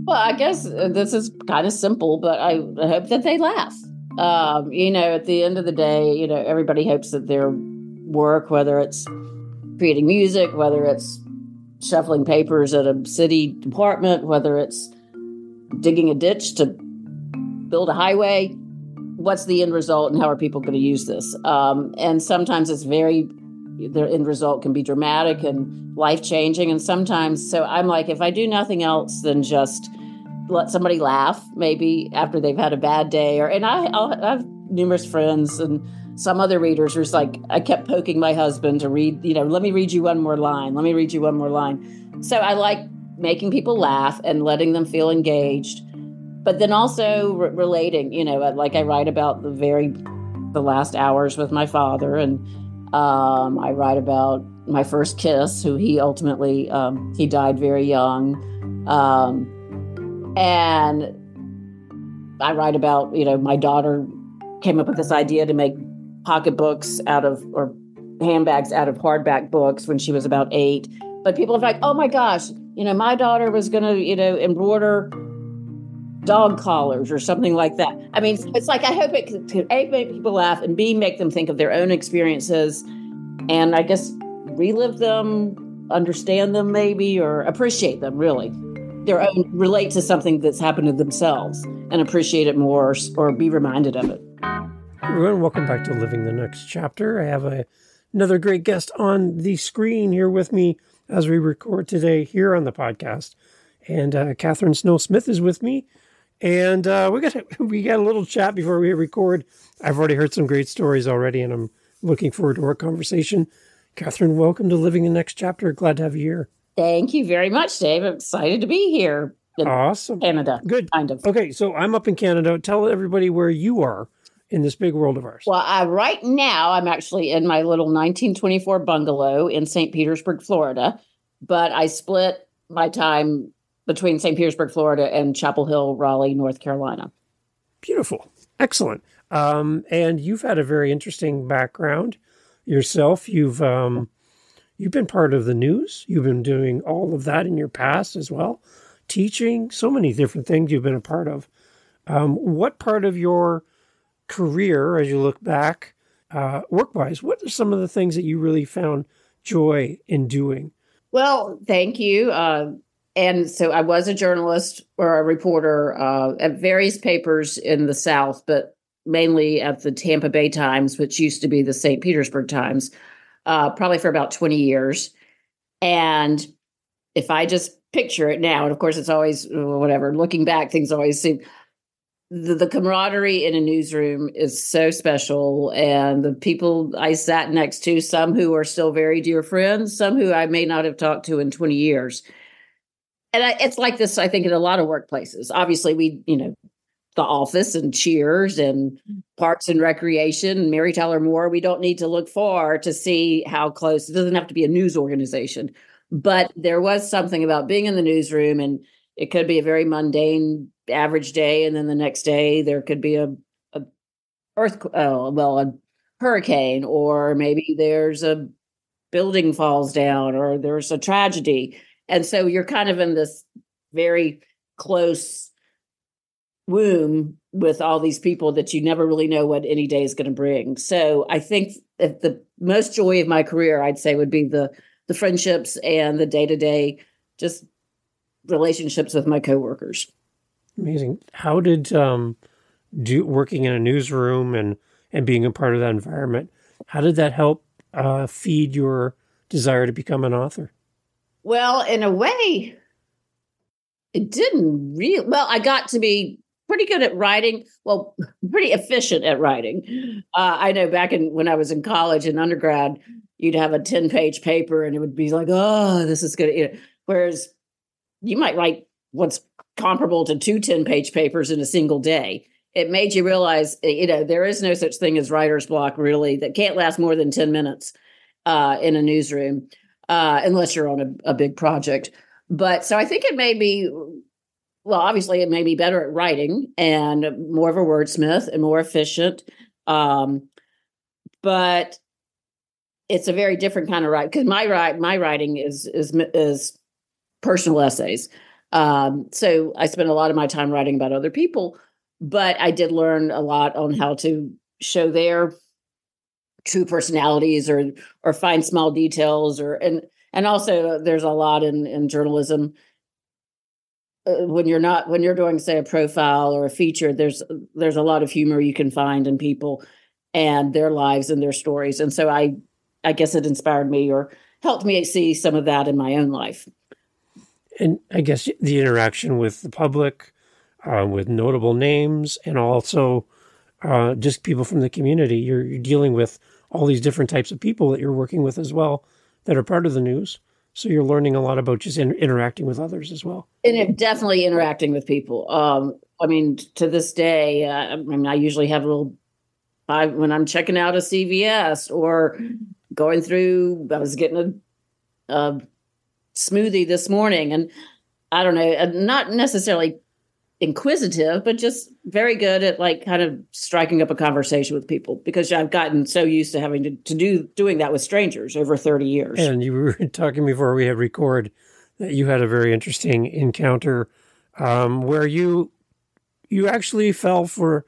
Well, I guess this is kind of simple, but I hope that they laugh. At the end of the day, everybody hopes that their work, whether it's creating music, whether it's shuffling papers at a city department, whether it's digging a ditch to build a highway, what's the end result and how are people going to use this? And sometimes the end result can be dramatic and life-changing. And sometimes, so I'm like, if I do nothing else than just let somebody laugh, maybe after they've had a bad day, I have numerous friends and some other readers who's like, I kept poking my husband to read, let me read you one more line. Let me read you one more line. So I like making people laugh and letting them feel engaged, but then also relating, like I write about the last hours with my father. And I write about my first kiss, who he ultimately, he died very young. And I write about, my daughter came up with this idea to make pocketbooks or handbags out of hardback books when she was about 8. But people are like, oh my gosh, my daughter was going to, embroider dog collars or something like that. I mean, it's like, I hope it can A, make people laugh, and B, make them think of their own experiences and I guess relive them, understand them maybe, or appreciate them really. Their own, relate to something that's happened to themselves and appreciate it more or be reminded of it. Everyone, welcome back to Living the Next Chapter. I have another great guest on the screen here with me as we record today here on the podcast. And Katherine Snow Smith is with me. And we got a little chat before we record. I've already heard some great stories already, and I'm looking forward to our conversation. Katherine, welcome to Living the Next Chapter. Glad to have you here. Thank you very much, Dave. I'm excited to be here in Awesome. Canada. Good. Kind of. Okay, so I'm up in Canada. Tell everybody where you are in this big world of ours. Well, right now, I'm actually in my little 1924 bungalow in St. Petersburg, Florida. But I split my time between St. Petersburg, Florida, and Chapel Hill, Raleigh, North Carolina. Beautiful. Excellent. And you've had a very interesting background yourself. You've been part of the news. You've been doing all of that in your past as well. Teaching, so many different things you've been a part of. What part of your career, as you look back, work-wise, what are some of the things that you really found joy in doing? Well, thank you. And so I was a journalist or a reporter at various papers in the South, but mainly at the Tampa Bay Times, which used to be the St. Petersburg Times, probably for about 20 years. And if I just picture it now, and of course it's always whatever, looking back, things always seem, the camaraderie in a newsroom is so special. And the people I sat next to, some who are still very dear friends, some who I may not have talked to in 20 years. And it's like this, I think, in a lot of workplaces. Obviously, the office and Cheers and Parks and Recreation, Mary Tyler Moore, we don't need to look far to see how close. It doesn't have to be a news organization. But there was something about being in the newsroom, and it could be a very mundane, average day. And then the next day, there could be a hurricane, or maybe there's a building falls down, or there's a tragedy. And so you're kind of in this very close womb with all these people that you never really know what any day is going to bring. So I think that the most joy of my career, I'd say, would be the friendships and the day-to-day just relationships with my coworkers. Amazing. How did working in a newsroom and being a part of that environment, how did that help feed your desire to become an author? Well, in a way, it didn't really. Well, I got to be pretty good at writing. Well, pretty efficient at writing. I know back when I was in college and undergrad, you'd have a 10-page paper and it would be like, oh, this is good. Whereas you might write what's comparable to 2 10-page papers in a single day. It made you realize, there is no such thing as writer's block, really, that can't last more than 10 minutes in a newsroom. Unless you're on a big project. But so I think it made me, well, obviously it made me better at writing and more of a wordsmith and more efficient. But it's a very different kind of writing, because my writing is personal essays. So I spent a lot of my time writing about other people, but I did learn a lot on how to show their true personalities or find small details and also there's a lot in journalism when you're doing, say, a profile or a feature, there's a lot of humor you can find in people and their lives and their stories. And so I guess it inspired me or helped me see some of that in my own life. And I guess the interaction with the public, with notable names, and also just people from the community. You're dealing with all these different types of people that you're working with as well that are part of the news. So you're learning a lot about just interacting with others as well. And definitely interacting with people. I mean, to this day, I usually have when I'm checking out a CVS or going through, I was getting a smoothie this morning, and I don't know, not necessarily inquisitive, but just very good at like kind of striking up a conversation with people because I've gotten so used to having to doing that with strangers over 30 years. And you were talking before we had record that you had a very interesting encounter where you actually fell for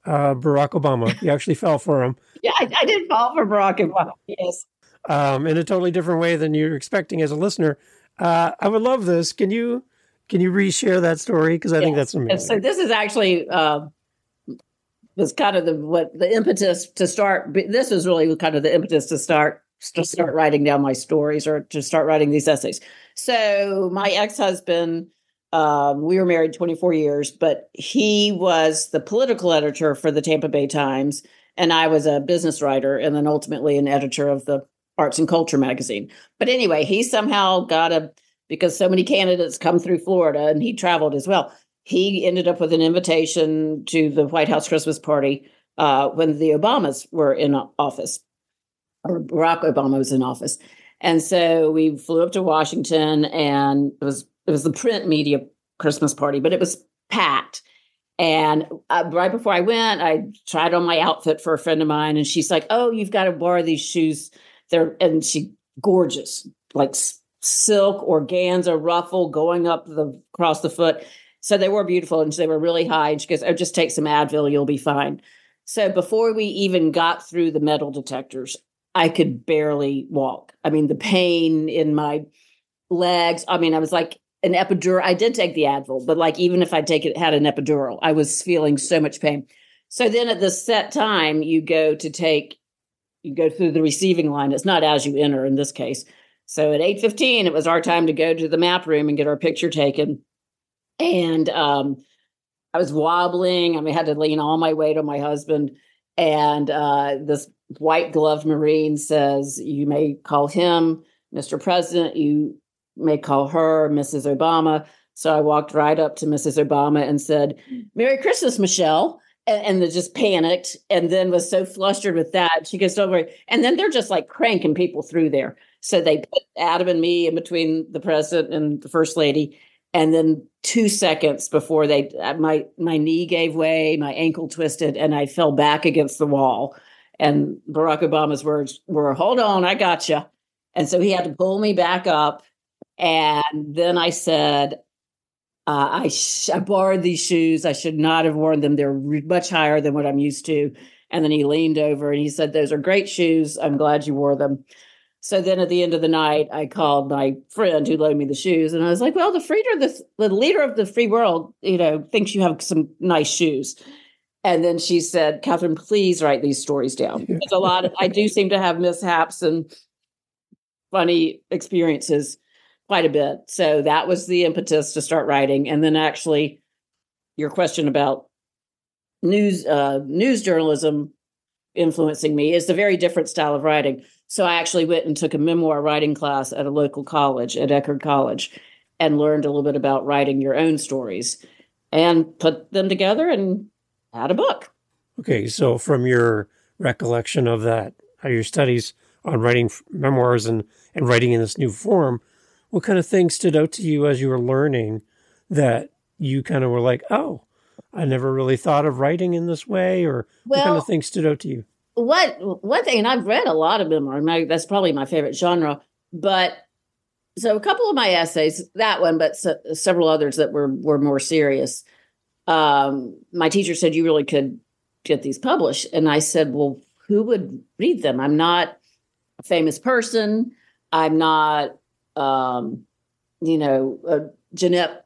Barack Obama. You actually fell for him. Yeah, I did fall for Barack Obama. Yes. In a totally different way than you're expecting as a listener. I would love this. Can you reshare that story? Because I think that's amazing. So this is actually was kind of the impetus to start. This was really kind of the impetus to start writing down my stories or to start writing these essays. So my ex-husband, we were married 24 years, but he was the political editor for the Tampa Bay Times, and I was a business writer and then ultimately an editor of the Arts and Culture magazine. But anyway, he somehow because so many candidates come through Florida and he traveled as well. He ended up with an invitation to the White House Christmas party when the Obamas were in office, or Barack Obama was in office. And so we flew up to Washington, and it was the print media Christmas party, but it was packed. And right before I went, I tried on my outfit for a friend of mine, and she's like, "Oh, you've got to borrow these shoes. And she gorgeous, like silk organza ruffle going up across the foot. So they were beautiful, and they were really high. And she goes, "Oh, just take some Advil, you'll be fine." So before we even got through the metal detectors, I could barely walk. I mean, the pain in my legs. I mean, I was like an epidural. I did take the Advil, but like even if I had an epidural, I was feeling so much pain. So then at the set time, you go through the receiving line. It's not as you enter in this case. So at 8:15, it was our time to go to the map room and get our picture taken. And I was wobbling. I mean, I had to lean all my weight on my husband. And this white gloved Marine says, "You may call him Mr. President. You may call her Mrs. Obama." So I walked right up to Mrs. Obama and said, "Merry Christmas, Michelle." And then just panicked and then was so flustered with that. She goes, "Don't worry." And then they're just like cranking people through there. So they put Adam and me in between the president and the first lady. And then 2 seconds before my knee gave way, my ankle twisted, and I fell back against the wall. And Barack Obama's words were, "Hold on, I got you." And so he had to pull me back up. And then I said, I borrowed these shoes. I should not have worn them. They're much higher than what I'm used to. And then he leaned over and he said, "Those are great shoes. I'm glad you wore them." So then at the end of the night, I called my friend who loaned me the shoes. And I was like, "Well, the leader of the free world, thinks you have some nice shoes." And then she said, "Katherine, please write these stories down." There's I do seem to have mishaps and funny experiences quite a bit. So that was the impetus to start writing. And then actually your question about news journalism influencing me is a very different style of writing. So I actually went and took a memoir writing class at a local college, at Eckerd College, and learned a little bit about writing your own stories and put them together and had a book. Okay. So from your recollection of that, your studies on writing memoirs and writing in this new form, what kind of things stood out to you as you were learning that you kind of were like, "Oh, I never really thought of writing in this way," or what kind of things stood out to you? One thing, and I've read a lot of memoir, that's probably my favorite genre, but So a couple of my essays, that one, but several others that were more serious. My teacher said, you really could get these published. And I said, well, who would read them? I'm not a famous person. I'm not, Jeanette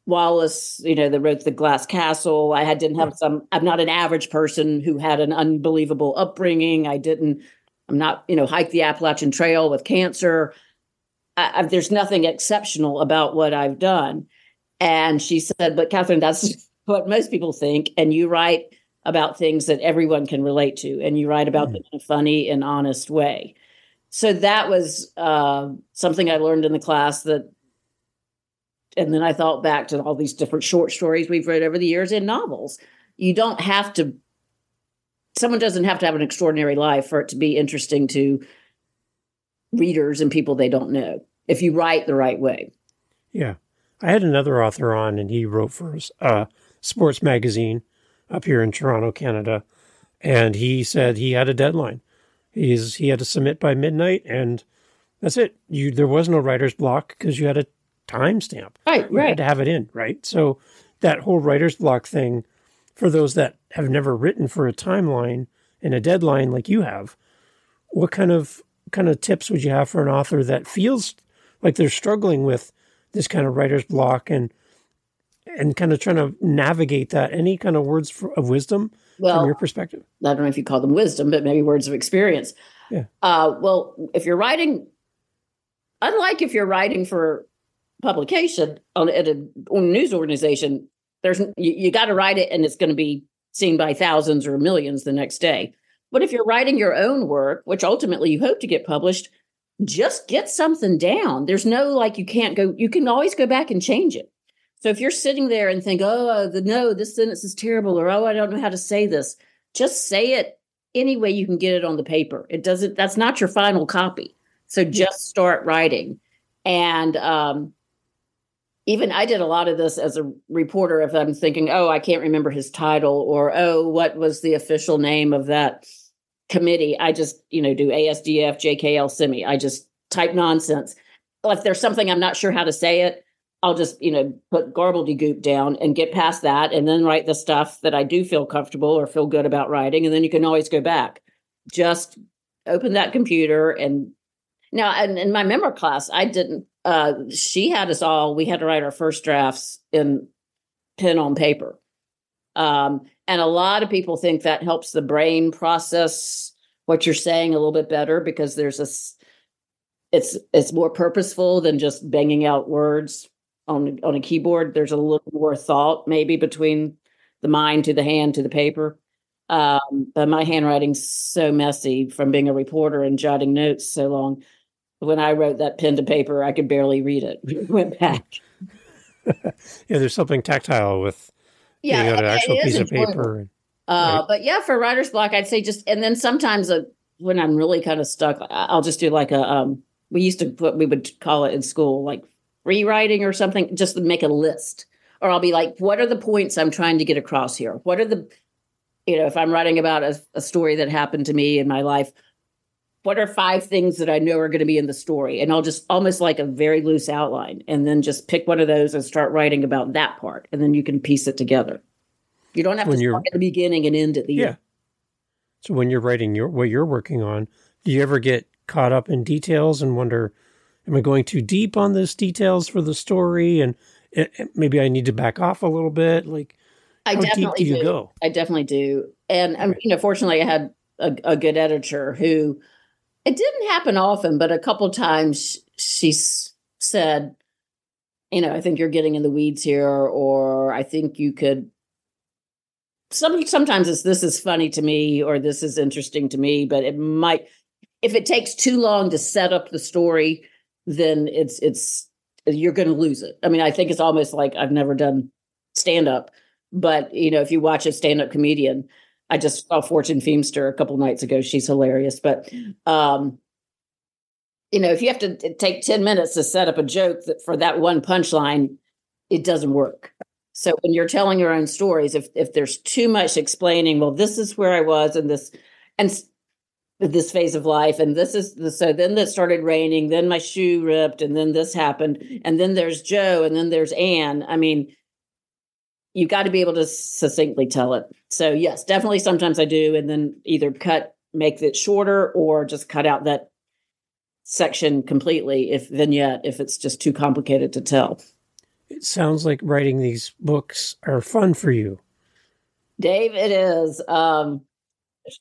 Wallace, that wrote The Glass Castle. I'm not an average person who had an unbelievable upbringing. I'm not, hiked the Appalachian Trail with cancer. There's nothing exceptional about what I've done. And she said, but Katherine, that's what most people think. And you write about things that everyone can relate to. And you write about them in a funny and honest way. So that was something I learned in the class and then I thought back to all these different short stories we've read over the years in novels. Someone doesn't have to have an extraordinary life for it to be interesting to readers and people they don't know, if you write the right way. Yeah. I had another author on, and he wrote for a sports magazine up here in Toronto, Canada. And he said he had a deadline. He had to submit by midnight, and that's it. There was no writer's block because you had a timestamp. Right. You had to have it in, right? So that whole writer's block thing, for those that have never written for a timeline and a deadline like you have, what kind of tips would you have for an author that feels like they're struggling with this kind of writer's block and kind of trying to navigate that? Any kind of words of wisdom from your perspective? I don't know if you call them wisdom, but maybe words of experience. Yeah. Well, if you're writing, unlike if you're writing for publication on a news organization, you got to write it and it's going to be seen by thousands or millions the next day. But if you're writing your own work, which ultimately you hope to get published, just get something down. There's no, you can always go back and change it. So if you're sitting there and think, this sentence is terrible, or, I don't know how to say this, just say it any way you can get it on the paper. That's not your final copy. So just start writing. And, even I did a lot of this as a reporter. If I'm thinking, I can't remember his title, or, what was the official name of that committee? I just, do ASDF, JKL, SEMI. I just type nonsense. If there's something I'm not sure how to say it, I'll just, put gobbledygook down and get past that and then write the stuff that I do feel comfortable or feel good about writing. And then you can always go back. Just open that computer. And now, and in my memoir class, I didn't, she had us all, we had to write our first drafts in pen on paper. And a lot of people think that helps the brain process what you're saying a little bit better, because it's more purposeful than just banging out words on a keyboard. There's a little more thought maybe between the mind to the hand to the paper. But my handwriting's so messy from being a reporter and jotting notes so long. When I wrote that pen to paper, I could barely read it. We went back. There's something tactile with an actual piece of paper. Right. But yeah, for writer's block, I'd say and then sometimes when I'm really kind of stuck, I'll just do we would call it in school, free writing or something, just to make a list. Or I'll be like, what are the points I'm trying to get across here? What are if I'm writing about a story that happened to me in my life, what are 5 things that I know are going to be in the story? And I'll just almost like a very loose outline, and then just pick one of those and start writing about that part. And then you can piece it together. You don't have to start at the beginning and end at the end. So when you're writing what you're working on, do you ever get caught up in details and wonder, am I going too deep on these details for the story? And maybe I need to back off a little bit. How deep do you go? I definitely do. And fortunately I had a good editor who, it didn't happen often, but a couple times she said, I think you're getting in the weeds here, or I think you could. Sometimes this is funny to me, or this is interesting to me, but it might, if it takes too long to set up the story, then you're going to lose it. I think it's almost like I've never done stand up, but if you watch a stand up comedian. I just saw Fortune Feimster a couple nights ago. She's hilarious. But, if you have to take 10 minutes to set up a joke for that one punchline, it doesn't work. So when you're telling your own stories, if there's too much explaining, well, this is where I was and this, and this phase of life. And so then it started raining, then my shoe ripped, and then this happened. And then there's Joe, and then there's Anne. I mean, you've got to be able to succinctly tell it. So yes, definitely sometimes I do. And then either make it shorter or just cut out that section completely if it's just too complicated to tell. It sounds like writing these books are fun for you. Dave, it is.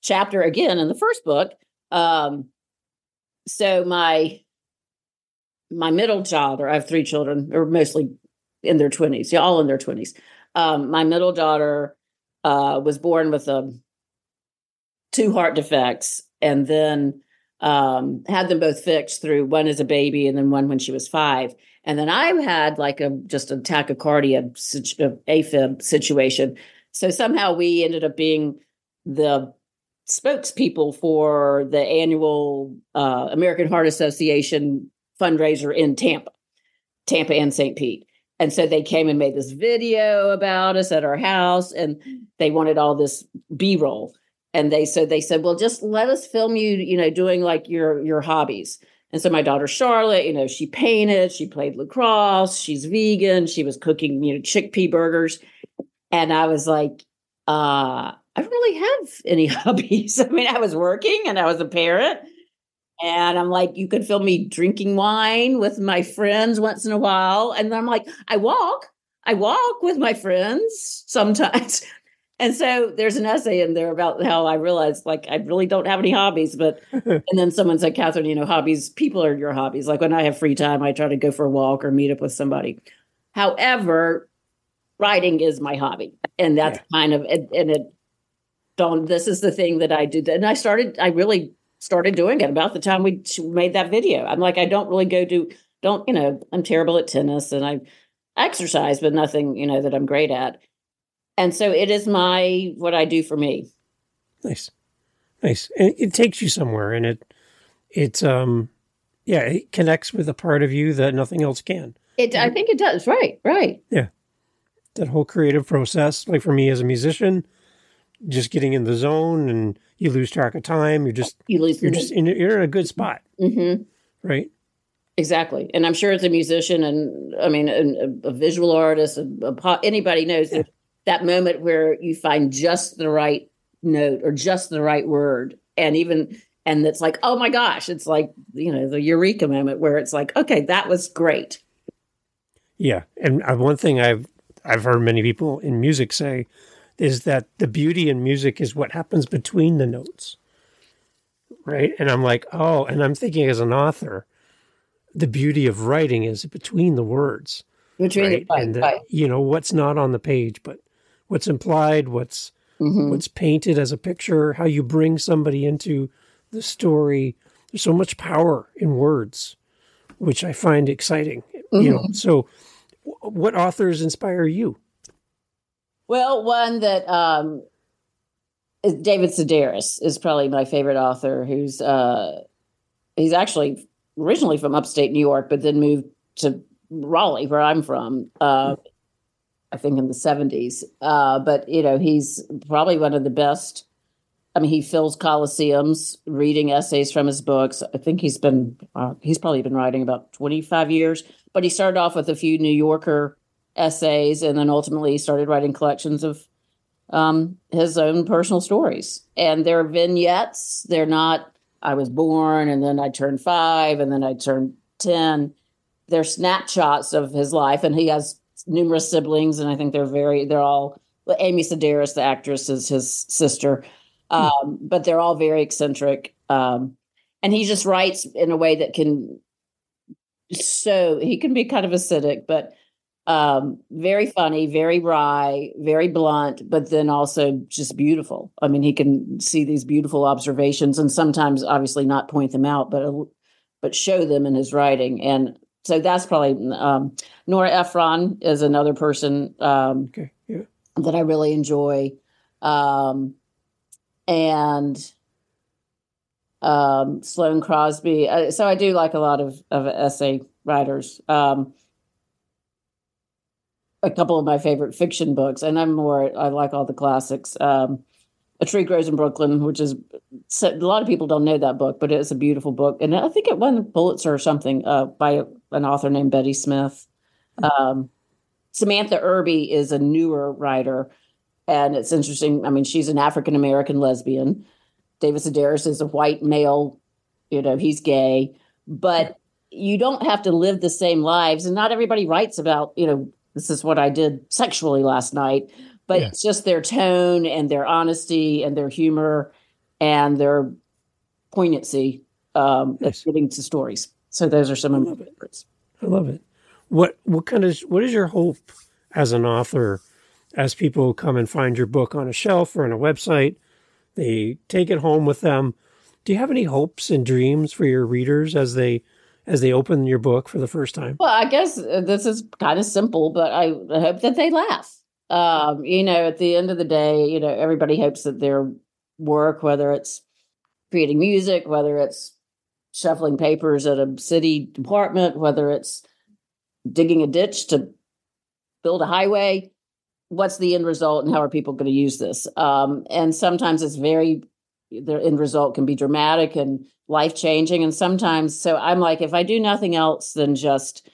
Chapter again in the first book. So my middle child, or I have 3 children, or mostly in their 20s, all in their 20s. My middle daughter was born with 2 heart defects, and then had them both fixed through one as a baby and then one when she was 5. And then I had like just a tachycardia, AFib situation. So somehow we ended up being the spokespeople for the annual American Heart Association fundraiser in Tampa and St. Pete. And so they came and made this video about us at our house, and they wanted all this B-roll. And they said, well, just let us film you, doing like your hobbies. And so my daughter Charlotte, she painted, she played lacrosse, she's vegan, she was cooking, chickpea burgers. And I was like, I don't really have any hobbies. I mean, I was working and I was a parent. And I'm like, you could film me drinking wine with my friends once in a while. And I'm like, I walk with my friends sometimes. And so there's an essay in there about how I realized, like, I really don't have any hobbies. But, and then someone said, Katherine, hobbies, people are your hobbies. Like when I have free time, I try to go for a walk or meet up with somebody. However, writing is my hobby. And that's this is the thing that I do. And I really started doing it about the time we made that video. I'm like, I don't really I'm terrible at tennis and I exercise, but nothing, that I'm great at. And so it is what I do for me. Nice. And it takes you somewhere, and it connects with a part of you that nothing else can. I think it does. Right. Yeah. That whole creative process, like for me as a musician, just getting in the zone and you lose track of time. You're in a good spot. Mm-hmm. Right. Exactly. And I'm sure as a musician and a visual artist, anybody knows that moment where you find just the right note or just the right word. And it's like, oh my gosh, it's like, the eureka moment where it's like, okay, that was great. Yeah. And one thing I've heard many people in music say is that the beauty in music is what happens between the notes. Right. And I'm like, oh, and I'm thinking as an author, the beauty of writing is between the words. Right? What's not on the page, but what's implied, what's painted as a picture, how you bring somebody into the story. There's so much power in words, which I find exciting. Mm-hmm. So what authors inspire you? Well, one that is David Sedaris is probably my favorite author. He's actually originally from upstate New York, but then moved to Raleigh, where I'm from. I think in the 70s. But, he's probably one of the best. I mean, he fills coliseums reading essays from his books. I think he's probably been writing about 25 years, but he started off with a few New Yorker essays and then ultimately started writing collections of his own personal stories. And they're vignettes. They're not, I was born and then I turned 5 and then I turned 10. They're snapshots of his life. And he has numerous siblings. And I think they're all, Amy Sedaris, the actress, is his sister. But they're all very eccentric. And he just writes in a way that he can be kind of acidic, but very funny, very wry, very blunt, but then also just beautiful. I mean, he can see these beautiful observations and sometimes obviously not point them out, but show them in his writing. And so that's probably Nora Ephron is another person that I really enjoy. And Sloane Crosby. So I do like a lot of essay writers. A couple of my favorite fiction books, and I like all the classics. A Tree Grows in Brooklyn, which is a lot of people don't know that book, but it's a beautiful book. And I think it won Pulitzer or something by an author named Betty Smith. Samantha Irby is a newer writer, and it's interesting. I mean, she's an African-American lesbian. David Sedaris is a white male, he's gay, but you don't have to live the same lives. And not everybody writes about, this is what I did sexually last night, but it's just their tone and their honesty and their humor and their poignancy that's getting to stories. So those are some of my favorites. I love it. What is your hope as an author, as people come and find your book on a shelf or on a website, they take it home with them? Do you have any hopes and dreams for your readers as they open your book for the first time? Well, I guess this is kind of simple, but I hope that they laugh. At the end of the day, everybody hopes that their work, whether it's creating music, whether it's shuffling papers at a city department, whether it's digging a ditch to build a highway, what's the end result and how are people going to use this? And sometimes the end result can be dramatic and life-changing. And sometimes, so I'm like, if I do nothing else than just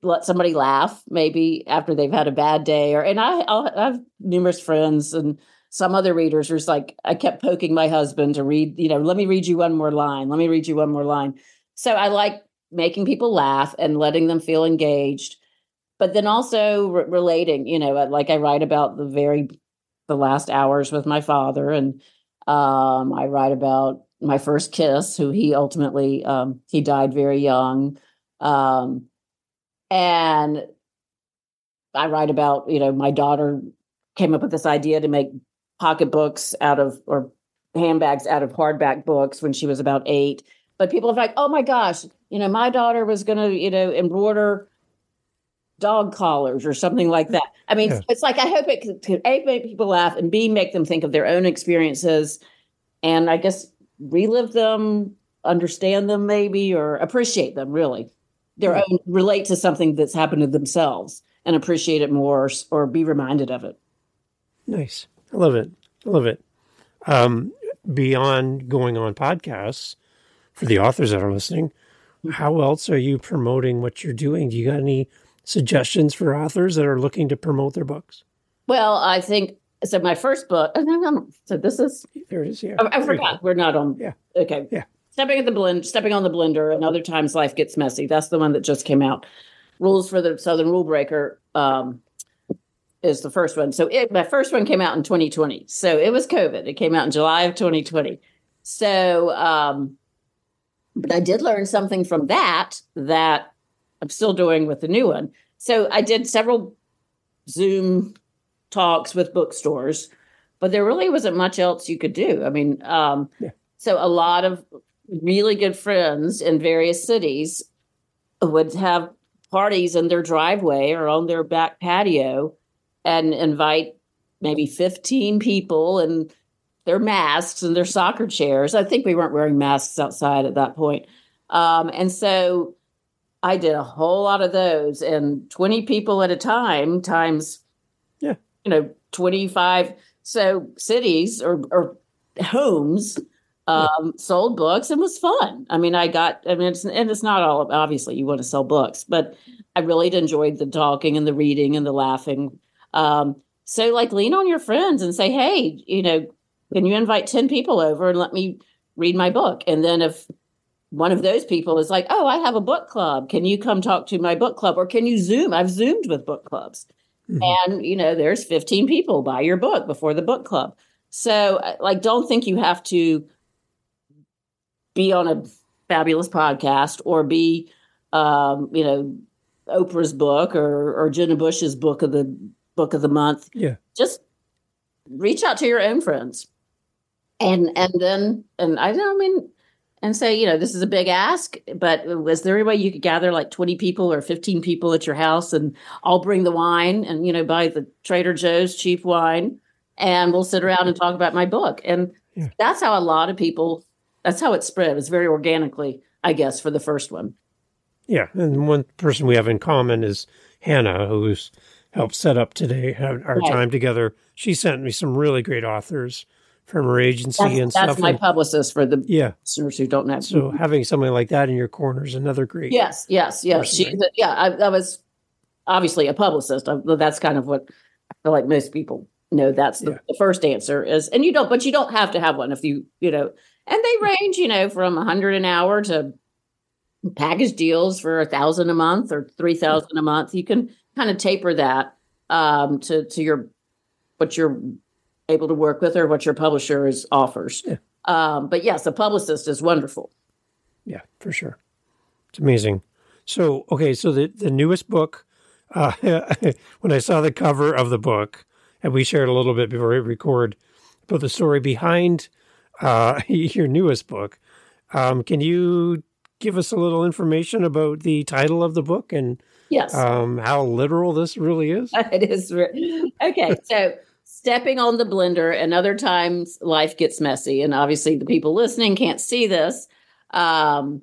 let somebody laugh, maybe after they've had a bad day, I have numerous friends and some other readers who's like, I kept poking my husband to read, let me read you one more line. Let me read you one more line. So I like making people laugh and letting them feel engaged, but then also relating, like I write about the last hours with my father. And I write about my first kiss, who he ultimately, he died very young. And I write about, my daughter came up with this idea to make pocketbooks or handbags out of hardback books when she was about 8. But people are like, oh my gosh, my daughter was going to, embroider dog collars or something like that. I mean, It's like, I hope it can A, make people laugh, and B, make them think of their own experiences and I guess relive them, understand them maybe, or appreciate them really. Their own, relate to something that's happened to themselves and appreciate it more or be reminded of it. Nice. I love it. I love it. Beyond going on podcasts, for the authors that are listening, how else are you promoting what you're doing? Do you got any suggestions for authors that are looking to promote their books? Well, I think, so my first book, so this is... There it is, yeah. I forgot. We're not on... Yeah. Okay. Yeah. Stepping on the Blender, and Other Times Life Gets Messy. That's the one that just came out. Rules for the Southern Rule Breaker is the first one. So my first one came out in 2020. So it was COVID. It came out in July of 2020. So, but I did learn something from that I'm still doing with the new one. So I did several Zoom talks with bookstores, but there really wasn't much else you could do. I mean, so a lot of really good friends in various cities would have parties in their driveway or on their back patio and invite maybe 15 people and their masks and their soccer chairs. I think we weren't wearing masks outside at that point. And so I did a whole lot of those, and 20 people at a time times, 25. So cities or homes sold books and was fun. I mean, it's not all, obviously you want to sell books, but I really enjoyed the talking and the reading and the laughing. So like lean on your friends and say, hey, can you invite 10 people over and let me read my book? And then if one of those people is like, oh, I have a book club, can you come talk to my book club? Or can you Zoom? I've Zoomed with book clubs. Mm-hmm. And, there's 15 people buy your book before the book club. So don't think you have to be on a fabulous podcast or be, Oprah's book or Jenna Bush's book of the month. Yeah. Just reach out to your own friends and say, this is a big ask, but was there any way you could gather like 20 people or 15 people at your house and I'll bring the wine and, buy the Trader Joe's cheap wine and we'll sit around and talk about my book. And that's how a lot of people, that's how it spread. It was very organically, I guess, for the first one. Yeah. And one person we have in common is Hannah, who's helped set up today, our time together. She sent me some really great authors from her agency and That's stuff. my publicist for the Yeah. listeners who don't know. So having somebody like that in your corner is another great. Yes. person, right? I was obviously a publicist. That's kind of what I feel like most people know. That's the first answer is, and you don't have to have one if you know, and they range, from $100 an hour to package deals for $1,000 a month or $3,000 a month. You can kind of taper that to what you're able to work with or what your publisher offers. Yeah. But yes, a publicist is wonderful. Yeah, for sure. It's amazing. So, okay, so the newest book, when I saw the cover of the book, and we shared a little bit before we record, but the story behind your newest book, can you give us a little information about the title of the book and yes, how literal this really is? It is. Okay, so stepping on the blender, and other times life gets messy, and obviously the people listening can't see this, but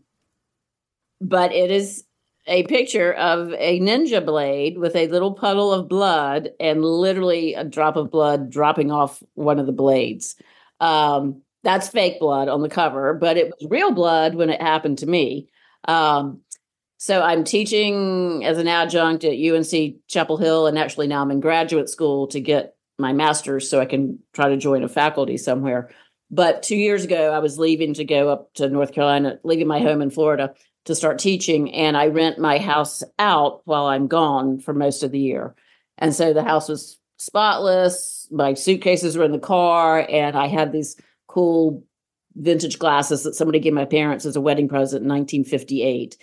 it is a picture of a ninja blade with a little puddle of blood and literally a drop of blood dropping off one of the blades. That's fake blood on the cover, but it was real blood when it happened to me. So I'm teaching as an adjunct at UNC Chapel Hill, and actually now I'm in graduate school to get my master's so I can try to join a faculty somewhere. But 2 years ago, I was leaving to go up to North Carolina, leaving my home in Florida to start teaching, and I rent my house out while I'm gone for most of the year. And so the house was spotless. My suitcases were in the car, and I had these cool vintage glasses that somebody gave my parents as a wedding present in 1958.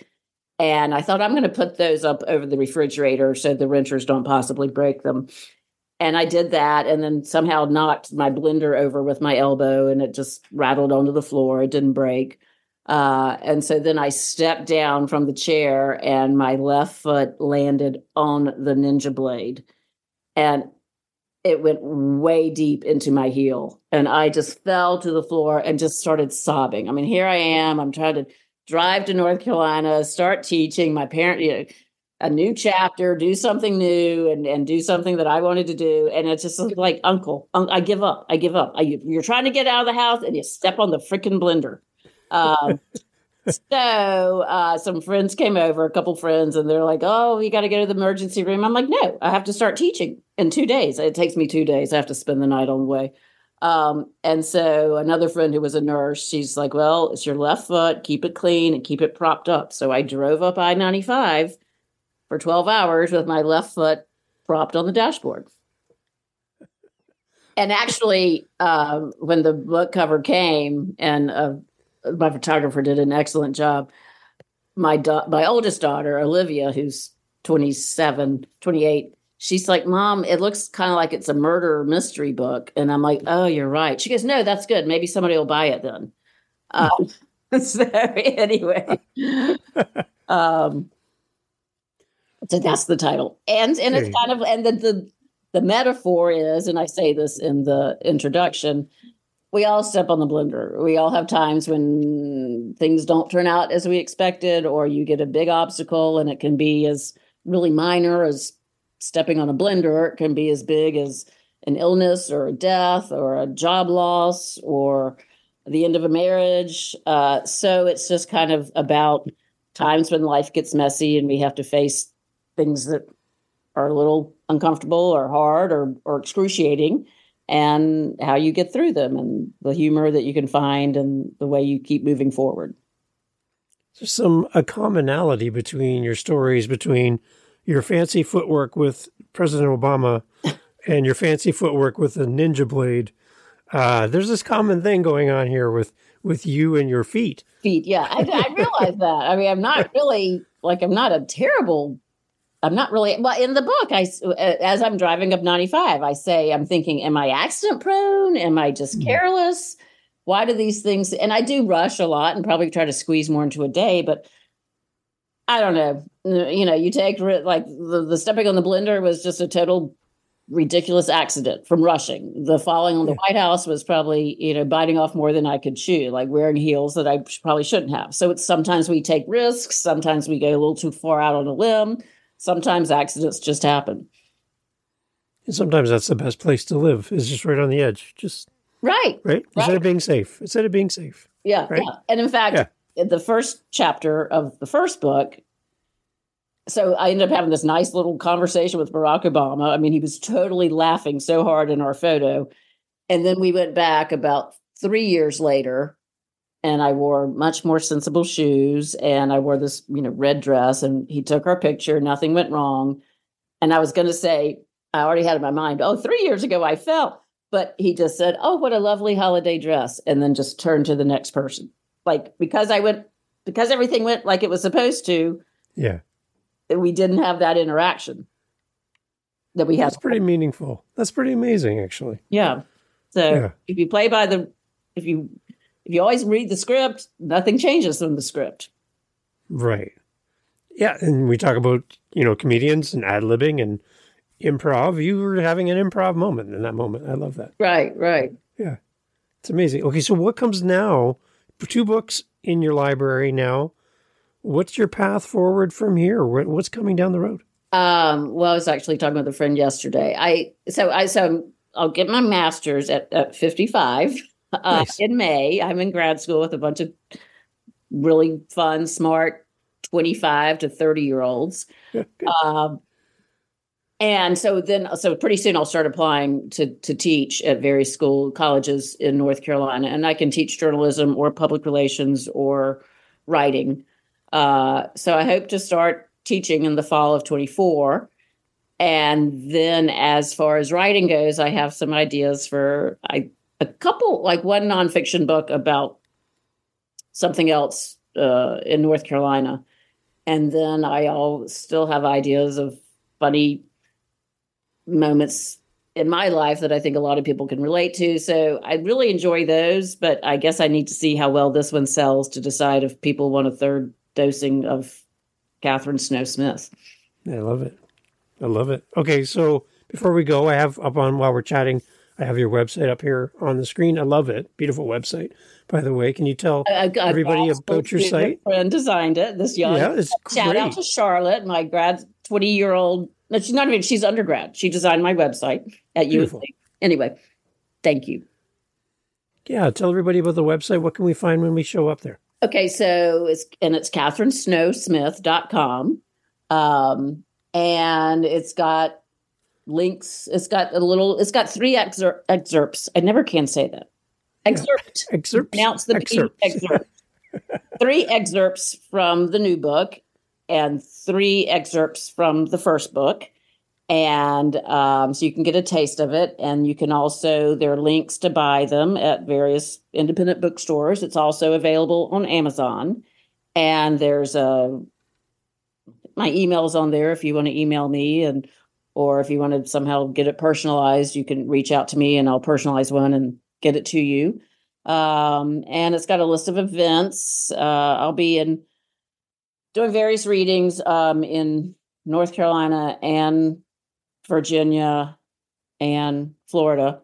And I thought, I'm going to put those up over the refrigerator so the renters don't possibly break them. And I did that, and then somehow knocked my blender over with my elbow, and it just rattled onto the floor. It didn't break. And so then I stepped down from the chair, and my left foot landed on the ninja blade. And it went way deep into my heel. And I just fell to the floor and just started sobbing. I mean, here I am. I'm trying to drive to North Carolina, start teaching my parent, a new chapter, do something new and do something that I wanted to do. And it's just like, Uncle, I give up. You're trying to get out of the house and you step on the freaking blender. So some friends came over, a couple friends, and they're like, oh, you got to go to the emergency room. I'm like, no, I have to start teaching in 2 days. It takes me 2 days. I have to spend the night on the way. And so another friend who was a nurse, she's like, well, it's your left foot. Keep it clean and keep it propped up. So I drove up I-95 for 12 hours with my left foot propped on the dashboard. And actually, when the book cover came, and my photographer did an excellent job, my oldest daughter, Olivia, who's 28, she's like, Mom, it looks kind of like it's a murder mystery book. And I'm like, oh, you're right. She goes, no, that's good. Maybe somebody will buy it then. So anyway, so that's the title. And it's kind of, and the metaphor is, and I say this in the introduction, we all step on the blender. We all have times when things don't turn out as we expected, or you get a big obstacle, and it can be as really minor as stepping on a blender. It can be as big as an illness or a death or a job loss or the end of a marriage. So it's just kind of about times when life gets messy and we have to face things that are a little uncomfortable or hard or excruciating, and how you get through them, and the humor that you can find, and the way you keep moving forward. There's a commonality between your stories, between your fancy footwork with President Obama and your fancy footwork with a ninja blade. There's this common thing going on here with you and your feet. Yeah, I realize that. I mean, I'm not really well, in the book, as I'm driving up 95, I say, I'm thinking, am I accident prone? Am I just careless? Why do these things? And I do rush a lot and probably try to squeeze more into a day, but I don't know. You take like the stepping on the blender was just a total ridiculous accident from rushing. The falling on the White House was probably, biting off more than I could chew, like wearing heels that I probably shouldn't have. So sometimes we take risks. Sometimes we go a little too far out on a limb. Sometimes accidents just happen. And sometimes that's the best place to live, is just right on the edge. Just Right. Right? Instead of being safe. Yeah. Right? Yeah. And in fact, in the first chapter of the first book, so I ended up having this nice little conversation with Barack Obama. I mean, he was totally laughing so hard in our photo. And then we went back about 3 years later, and I wore much more sensible shoes, and I wore this, red dress, and he took our picture. Nothing went wrong. And I was going to say, I already had in my mind, 3 years ago I fell. But he just said, "Oh, what a lovely holiday dress," and then just turned to the next person. Like, because everything went like it was supposed to. Yeah. We didn't have that interaction that we had. That's pretty meaningful. That's pretty amazing, actually. Yeah. So if you play by if you always read the script, nothing changes from the script. Right. Yeah. And we talk about, comedians and ad-libbing and improv. You were having an improv moment in that moment. I love that. Right. Yeah. It's amazing. Okay. So what comes now? 2 books in your library now. What's your path forward from here? What's coming down the road? Well, I was actually talking with a friend yesterday. I'll get my master's at 55 Nice. in May. I'm in grad school with a bunch of really fun, smart 25 to 30-year-olds. And so pretty soon I'll start applying to teach at various colleges in North Carolina, and I can teach journalism or public relations or writing. So I hope to start teaching in the fall of 24. And then as far as writing goes, I have some ideas for a couple, like one nonfiction book about something else in North Carolina. And then I'll still have ideas of funny moments in my life that I think a lot of people can relate to. So I really enjoy those, but I guess I need to see how well this one sells to decide if people want a third dosing of Katherine Snow Smith. I love it. Okay, so before we go, I have up on, while we're chatting, I have your website up here on the screen. I love it. Beautiful website, by the way. Can you tell everybody about your site? My friend designed it. This young it's shout great. out to Charlotte, my grad 20-year-old. No, she's undergrad. She designed my website at Beautiful. UNC. Anyway, thank you. Yeah, tell everybody about the website. What can we find when we show up there? Okay, so it's katherinesnowsmith.com. And it's got links. It's got 3 excerpts. I never can say that. Excerpt. Excerpts. Pronounce the Excerpts. P. Excerpt. 3 excerpts from the new book and 3 excerpts from the first book. And so you can get a taste of it. And you can also, there are links to buy them at various independent bookstores. It's also available on Amazon. And there's my email's on there if you want to email me, or if you want to somehow get it personalized, you can reach out to me and I'll personalize one and get it to you. And it's got a list of events. I'll be doing various readings in North Carolina and Virginia and Florida.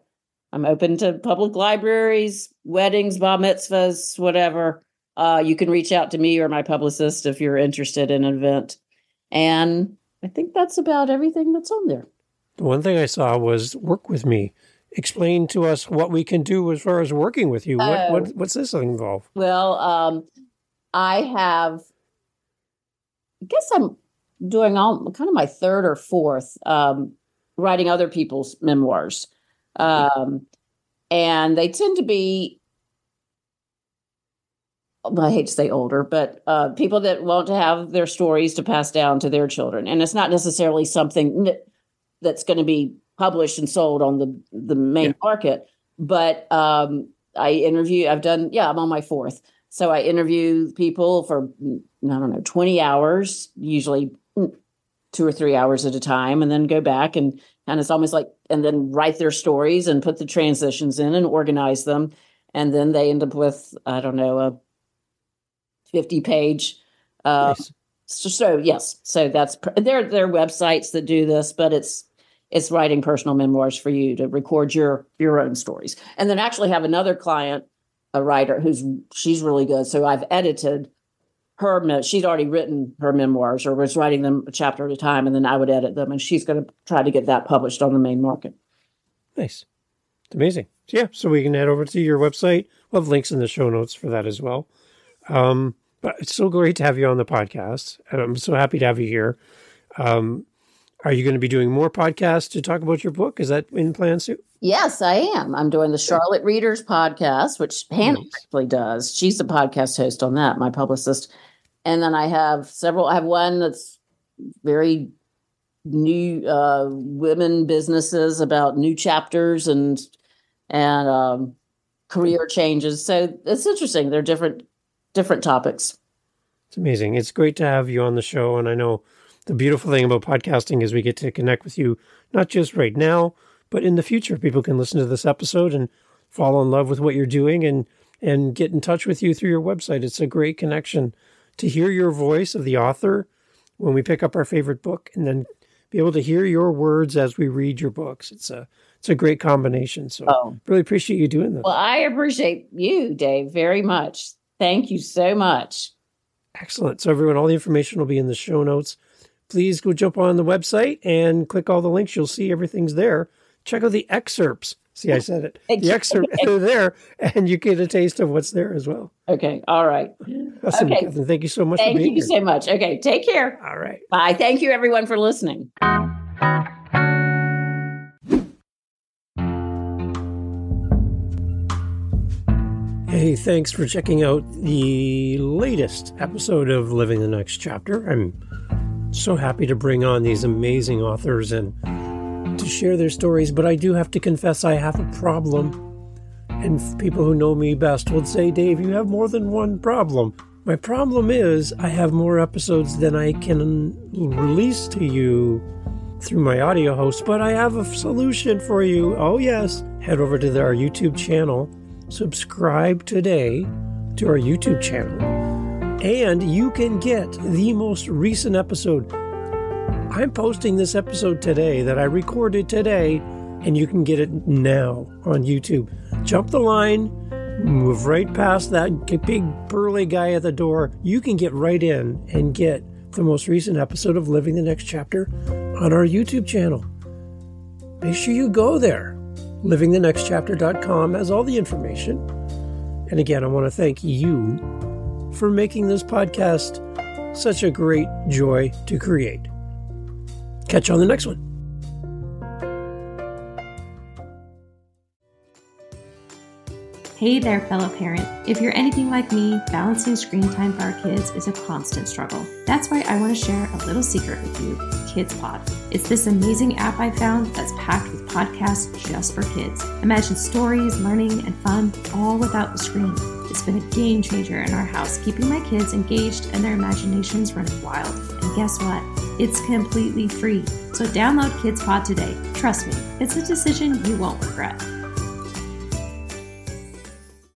I'm open to public libraries, weddings, bar mitzvahs, whatever. You can reach out to me or my publicist if you're interested in an event. And I think that's about everything that's on there. The one thing I saw was work with me. Explain to us what we can do as far as working with you. What's this involve? Well, I guess I'm doing kind of my 3rd or 4th writing other people's memoirs. And they tend to be, I hate to say older, but people that want to have their stories to pass down to their children. And it's not necessarily something that's going to be published and sold on the main market. But I'm on my 4th. So I interview people for, 20 hours, usually 2 or 3 hours at a time, and then go back and it's almost like, and then write their stories and put the transitions in and organize them. And then they end up with, a 50-page. Nice. So yes, so there are websites that do this, but it's writing personal memoirs for you to record your own stories. And then actually have another client, a writer she's really good. So I've edited her. She's already written her memoirs or was writing them a chapter at a time, and then I would edit them. And she's going to try to get that published on the main market. Nice. It's amazing. Yeah, so we can head over to your website. We'll have links in the show notes for that as well. But it's so great to have you on the podcast, and I'm so happy to have you here. Are you going to be doing more podcasts to talk about your book? Is that in plans too? Yes, I am. I'm doing the Charlotte Readers podcast, which Hannah actually does. She's the podcast host on that, my publicist. And then I have several. I have one that's very new, women businesses about new chapters and career changes. So it's interesting. They're different topics. It's amazing. It's great to have you on the show. And I know the beautiful thing about podcasting is we get to connect with you, not just right now, but in the future. People can listen to this episode and fall in love with what you're doing and get in touch with you through your website. It's a great connection to hear your voice of the author when we pick up our favorite book, and then be able to hear your words as we read your books. It's a great combination. So really appreciate you doing this. Well, I appreciate you, Dave, very much. Thank you so much. Excellent. So everyone, all the information will be in the show notes. Please go jump on the website and click all the links. You'll see everything's there. Check out the excerpts. See, I said it. The excerpts are there, and you get a taste of what's there as well. Okay. All right. Awesome, okay. Katherine, thank you so much for being here. Thank you so much. Okay. Take care. All right. Bye. Thank you, everyone, for listening. Hey, thanks for checking out the latest episode of Living the Next Chapter. I'm so happy to bring on these amazing authors and to share their stories, but I do have to confess I have a problem. And people who know me best would say, Dave, you have more than one problem. My problem is I have more episodes than I can release to you through my audio host, but I have a solution for you. Oh, yes. Head over to our YouTube channel. Subscribe today to our YouTube channel, and you can get the most recent episode. I'm posting this episode today that I recorded today, and you can get it now on YouTube. Jump the line, move right past that big burly guy at the door. You can get right in and get the most recent episode of Living the Next Chapter on our YouTube channel. Make sure you go there. LivingTheNextChapter.com has all the information. And again, I want to thank you for making this podcast such a great joy to create. Catch you on the next one. Hey there, fellow parent. If you're anything like me, balancing screen time for our kids is a constant struggle. That's why I want to share a little secret with you, KidsPod. It's this amazing app I found that's packed with podcasts just for kids. Imagine stories, learning, and fun, all without the screen. It's been a game changer in our house, keeping my kids engaged and their imaginations running wild. And guess what? It's completely free. So download KidsPod today. Trust me, it's a decision you won't regret.